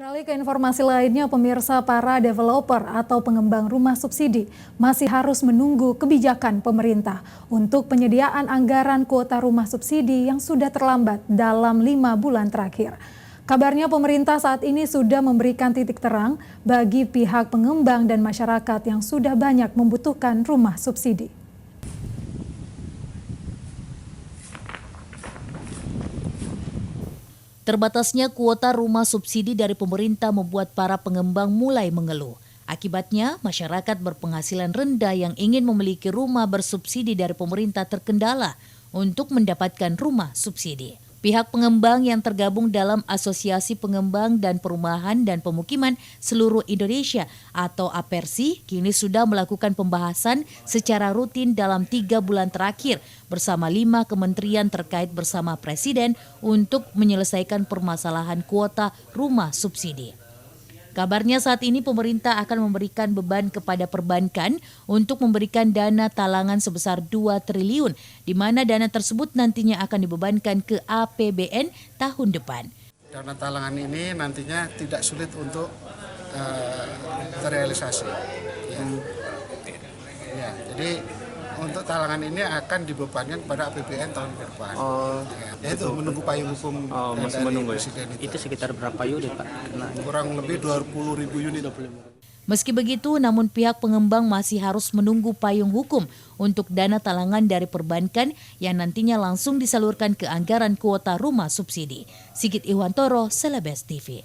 Beralih ke informasi lainnya, pemirsa, para developer atau pengembang rumah subsidi masih harus menunggu kebijakan pemerintah untuk penyediaan anggaran kuota rumah subsidi yang sudah terlambat dalam 5 bulan terakhir. Kabarnya pemerintah saat ini sudah memberikan titik terang bagi pihak pengembang dan masyarakat yang sudah banyak membutuhkan rumah subsidi. Terbatasnya kuota rumah subsidi dari pemerintah membuat para pengembang mulai mengeluh. Akibatnya, masyarakat berpenghasilan rendah yang ingin memiliki rumah bersubsidi dari pemerintah terkendala untuk mendapatkan rumah subsidi. Pihak pengembang yang tergabung dalam Asosiasi Pengembang dan Perumahan dan Pemukiman Seluruh Indonesia atau APERSI kini sudah melakukan pembahasan secara rutin dalam 3 bulan terakhir bersama 5 kementerian terkait bersama Presiden untuk menyelesaikan permasalahan kuota rumah subsidi. Kabarnya saat ini pemerintah akan memberikan beban kepada perbankan untuk memberikan dana talangan sebesar 2 triliun, di mana dana tersebut nantinya akan dibebankan ke APBN tahun depan. Dana talangan ini nantinya tidak sulit untuk terrealisasi. Ya, jadi untuk talangan ini akan dibebankan pada APBN tahun ke depan. Itu menunggu payung hukum masih dari menunggu ya? Presiden Itu sekitar berapa unit Pak? kurang lebih 20.000 unit. Meski begitu, namun pihak pengembang masih harus menunggu payung hukum untuk dana talangan dari perbankan yang nantinya langsung disalurkan ke anggaran kuota rumah subsidi. Sigit Ihwantoro, Celebes TV.